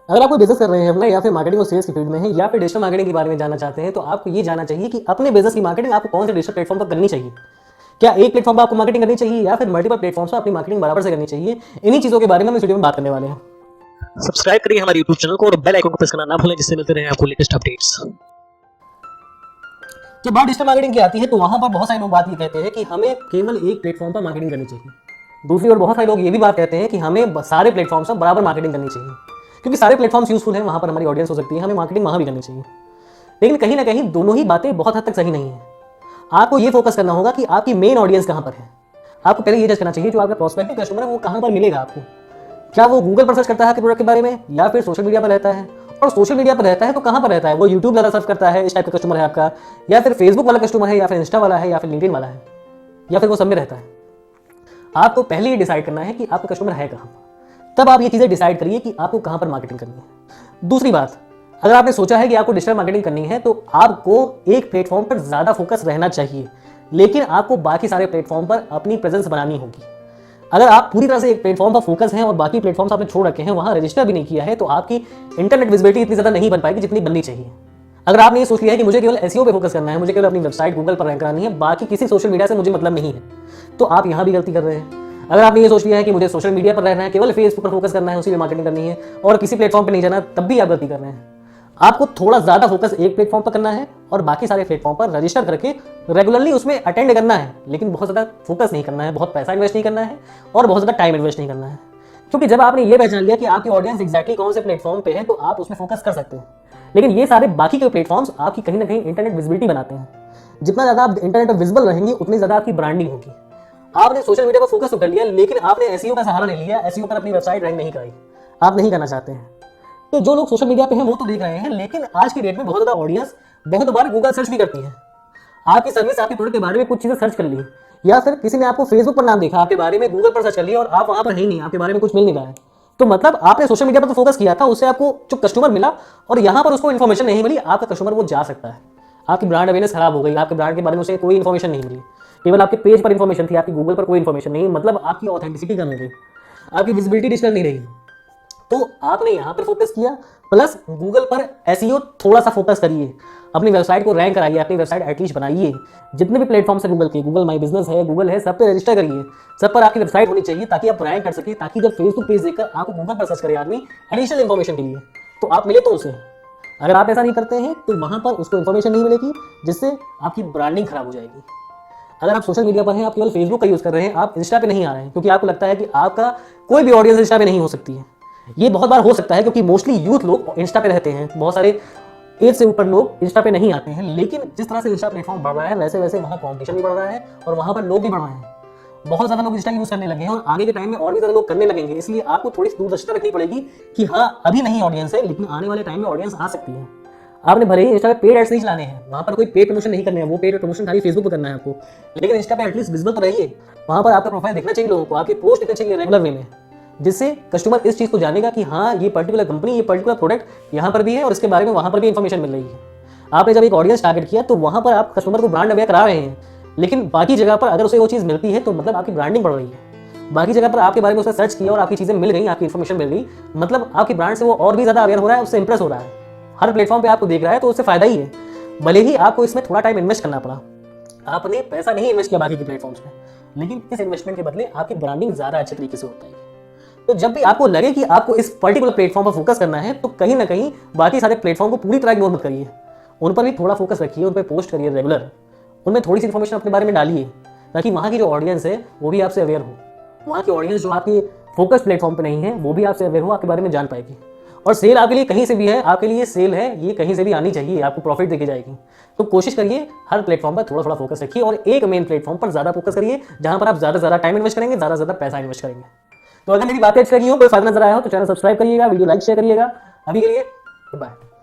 अगर आप कोई बिजनेस कर रहे हैं अपना या फिर मार्केटिंग और सेल्स की फील्ड में है या फिर डिजिटल मार्केटिंग के बारे में जानना चाहते हैं तो आपको ये जानना चाहिए कि अपने बिजनेस की मार्केटिंग आपको कौन से डिजिटल प्लेटफॉर्म पर करनी चाहिए। क्या एक प्लेटफॉर्म पर आपको मार्केटिंग करनी चाहिए या फिर मल्टीपल प्लेटफॉर्म्स पर अपनी मार्केटिंग बराबर से करनी चाहिए। इन्हीं चीज़ों के बारे में हम इस वीडियो में बात करने वाले हैं। सब्सक्राइब करिए हमारे YouTube चैनल को और बेल आइकन को प्रेस करना ना भूलें, जिससे मिलते रहे आपको लेटेस्ट अपडेट्स। जब बात डिजिटल मार्केटिंग की आती है तो वहां पर बहुत सारे लोग बात ये कहते हैं कि हमें केवल एक प्लेटफॉर्म पर मार्केटिंग करनी चाहिए। दूसरी ओर बहुत सारे लोग ये भी बात कहते हैं कि हमें सारे प्लेटफॉर्म्स पर बराबर मार्केटिंग करनी चाहिए, क्योंकि सारे प्लेटफॉर्म्स यूजफुल हैं, वहां पर हमारी ऑडियंस हो सकती है, हमें मार्केटिंग वहां भी करनी चाहिए। लेकिन कहीं ना कहीं दोनों ही बातें बहुत हद तक सही नहीं है। आपको ये फोकस करना होगा कि आपकी मेन ऑडियंस कहां पर है। आपको पहले ये जज करना चाहिए जो आपका प्रोस्पेक्टिव कस्टमर है वो कहां पर मिलेगा आपको। क्या वो गूगल पर सर्च करता है आपके प्रोडक्ट के बारे में या फिर सोशल मीडिया पर रहता है, और सोशल मीडिया पर रहता है तो कहां पर रहता है, वो यूट्यूब ज़्यादा सर्च करता है, इस टाइप का कस्टमर है आपका, या फिर फेसबुक वाला कस्टमर है, या फिर इंस्टा वाला है, या फिर लिंक्डइन वाला है, या फिर वो सब में रहता है। आपको पहले ये डिसाइड करना है कि आपका कस्टमर है कहां पर, तब आप ये चीज़ें डिसाइड करिए कि आपको कहां पर मार्केटिंग करनी है। दूसरी बात, अगर आपने सोचा है कि आपको डिजिटल मार्केटिंग करनी है तो आपको एक प्लेटफॉर्म पर ज़्यादा फोकस रहना चाहिए, लेकिन आपको बाकी सारे प्लेटफॉर्म पर अपनी प्रेजेंस बनानी होगी। अगर आप पूरी तरह से एक प्लेटफॉर्म पर फोकस हैं और बाकी प्लेटफॉर्म्स आपने छोड़ रखे हैं, वहां रजिस्टर भी नहीं किया है, तो आपकी इंटरनेट विजिबिलिटी इतनी ज़्यादा नहीं बन पाएगी जितनी बननी चाहिए। अगर आपने ये सोच लिया है कि मुझे केवल एसईओ पे फोकस करना है, मुझे केवल अपनी वेबसाइट गूगल पर रैंक करानी है, बाकी किसी सोशल मीडिया से मुझे मतलब नहीं है, तो आप यहाँ भी गलती कर रहे हैं। अगर आपने ये सोच लिया है कि मुझे सोशल मीडिया पर रहना है, केवल फेसबुक पर फोकस करना है, उसी पर मार्केटिंग करनी है और किसी प्लेटफॉर्म पर नहीं जाना, तब भी आप गलती कर रहे हैं। आपको थोड़ा ज़्यादा फोकस एक प्लेटफॉर्म पर करना है और बाकी सारे प्लेटफॉर्म पर रजिस्टर करके रेगुलरली उसमें अटेंड करना है, लेकिन बहुत ज़्यादा फोकस नहीं करना है, बहुत पैसा इन्वेस्ट नहीं करना है और बहुत ज़्यादा टाइम इन्वेस्ट नहीं करना है। क्योंकि जब आपने ये पहचान लिया कि आपकी ऑडियंस एक्जैक्टली कौन से प्लेटफॉर्म पे है तो आप उसमें फोकस कर सकते हैं। लेकिन ये सारे बाकी के प्लेटफॉर्म्स आपकी कहीं ना कहीं इंटरनेट विजिबिलिटी बनाते हैं। जितना ज़्यादा आप इंटरनेट पर विजिबल रहेंगे उतनी ज़्यादा आपकी ब्रांडिंग होगी। आपने सोशल मीडिया पर फोकस तो कर लिया, लेकिन आपने एसईओ का सहारा नहीं लिया, एसईओ पर अपनी वेबसाइट रैंक नहीं कराई, आप नहीं करना चाहते हैं। तो जो लोग सोशल मीडिया पे हैं वो तो देख रहे हैं, लेकिन आज की डेट में बहुत ज़्यादा ऑडियंस बहुत बार गूगल सर्च भी करती है। आपकी सर्विस, आपके प्रोडक्ट के बारे में कुछ चीज़ें सर्च कर ली, या फिर किसी ने आपको फेसबुक पर नाम देखा, आपके बारे में गूगल पर सर्च कर लिया और आप वहाँ पर है नहीं, आपके बारे में कुछ मिल नहीं रहा है, तो मतलब आपने सोशल मीडिया पर तो फोकस किया था, उससे आपको जो कस्टमर मिला और यहाँ पर उसको इन्फॉर्मेशन नहीं मिली, आपका कस्टमर वो जा सकता है। आपकी ब्रांड अवेयरनेस खराब हो गई, आपके ब्रांड के बारे में उसे कोई इन्फॉर्मेशन नहीं मिली, केवल आपके पेज पर इन्फॉर्मेशन थी, आपकी गूगल पर कोई इन्फॉर्मेशन नहीं, मतलब आपकी ऑथेंटिसिटी कम हो गई, आपकी विजिबिलिटी डिजिटल नहीं रही। तो आपने यहाँ पर फोकस किया, प्लस गूगल पर एसईओ थोड़ा सा फोकस करिए, अपनी वेबसाइट को रैंक कराइए, अपनी वेबसाइट एटलीस्ट बनाइए। जितने भी प्लेटफॉर्म है गूगल के, गूगल माई बिजनेस है, गूगल है, सब पे रजिस्टर करिए, सब पर आपकी वेबसाइट होनी चाहिए ताकि आप रैंक कर सके, ताकि जब फेसबुक पेज देखकर आपको गूगल पर सर्च करे आदमी एडिशनल इन्फॉर्मेशन के लिए तो आप मिले तो उसे। अगर आप ऐसा नहीं करते हैं तो वहाँ पर उसको इन्फॉर्मेशन नहीं मिलेगी, जिससे आपकी ब्रांडिंग खराब हो जाएगी। अगर आप सोशल मीडिया पर हैं, आप केवल फेसबुक का यूज़ कर रहे हैं, आप इंस्टा पे नहीं आ रहे हैं क्योंकि आपको लगता है कि आपका कोई भी ऑडियंस इंस्टा पे नहीं हो सकती है। ये बहुत बार हो सकता है क्योंकि मोस्टली यूथ लोग इंस्टा पे रहते हैं, बहुत सारे एज से ऊपर लोग इंस्टा पे नहीं आते हैं। लेकिन जिस तरह से इंस्टा प्लेटफॉर्म बढ़ रहा है वैसे वैसे वहाँ कॉम्पिटिशन भी बढ़ रहा है और वहाँ पर लोग भी बढ़ रहे हैं। बहुत ज़्यादा लोग इंस्टा यूज़ करने लगे हैं और आगे के टाइम में और भी ज़्यादा लोग करने लगेंगे, इसलिए आपको थोड़ी सी दूरदर्शिता रखनी पड़ेगी कि हाँ अभी नहीं ऑडियंस है, लेकिन आने वाले टाइम में ऑडियंस आ सकती है। आपने भले ही इंस्टा पे पेड एड्स नहीं चलाने हैं, वहाँ पर कोई पेड प्रमोशन नहीं करने हैं, वो पेड प्रमोशन खाली फेसबुक पर करना है आपको, लेकिन इंस्टा पे एटलीस्ट विजिबल तो रहिए, वहाँ पर आपका प्रोफाइल देखना चाहिए लोगों को, आपकी पोस्ट दिखना चाहिए रेगुलर वे में, जिससे कस्टमर इस चीज़ को जानेगा कि हाँ ये पर्टिकुलर कंपनी, ये पर्टिकुलर प्रोडक्ट यहाँ पर भी है और इसके बारे में वहाँ पर भी इन्फॉर्मेशन मिल रही है। आपने जब एक ऑडियंस टारगेट किया तो वहाँ पर आप कस्टमर को ब्रांड अवेयर करा रहे हैं, लेकिन बाकी जगह पर अगर उसे वो चीज़ मिलती है तो मतलब आपकी ब्रांडिंग बढ़ रही है। बाकी जगह पर आपके बारे में उसने सर्च किया और आपकी चीज़ें मिल गई, आपकी इन्फॉर्मेशन मिल गई, मतलब आपकी ब्रांड से वो और भी ज़्यादा अवेयर हो रहा है, उससे इंप्रेस हो रहा है, हर प्लेटफॉर्म पे आपको देख रहा है, तो उससे फायदा ही है। भले ही आपको इसमें थोड़ा टाइम इन्वेस्ट करना पड़ा, आपने पैसा नहीं इन्वेस्ट किया बाकी के प्लेटफॉर्म्स में, लेकिन इस इन्वेस्टमेंट के बदले आपकी ब्रांडिंग ज़्यादा अच्छे तरीके से हो पाएगी। तो जब भी आपको लगे कि आपको इस पर्टिकुलर प्लेटफॉर्म पर फोकस करना है तो कहीं ना कहीं बाकी सारे प्लेटफॉर्म को पूरी तरह इग्नोर मत करिए, उन पर भी थोड़ा फोकस रखिए, उन पर पोस्ट करिए रेगुलर, उनमें थोड़ी सी इन्फॉर्मेशन अपने बारे में डालिए ताकि वहाँ की जो ऑडियंस है वो भी आपसे अवेयर हो, वहाँ की ऑडियंस जो आपके फोकस प्लेटफॉर्म पर नहीं है वो भी आपसे अवेयर हो, आपके बारे में जान पाएगी। और सेल आपके लिए कहीं से भी है, आपके लिए सेल है, ये कहीं से भी आनी चाहिए, आपको प्रॉफिट देके जाएगी। तो कोशिश करिए हर प्लेटफॉर्म पर थोड़ा थोड़ा फोकस रखिए और एक मेन प्लेटफॉर्म पर ज़्यादा फोकस करिए जहाँ पर आप ज़्यादा टाइम इन्वेस्ट करेंगे, ज़्यादा पैसा इन्वेस्ट करेंगे। तो अगर मेरी बातें अच्छी लगी हो, कोई फायदा नजर आया हो तो चैनल सब्सक्राइब करिएगा, वीडियो लाइक शेयर करिएगा। अभी के लिए गुड बाय।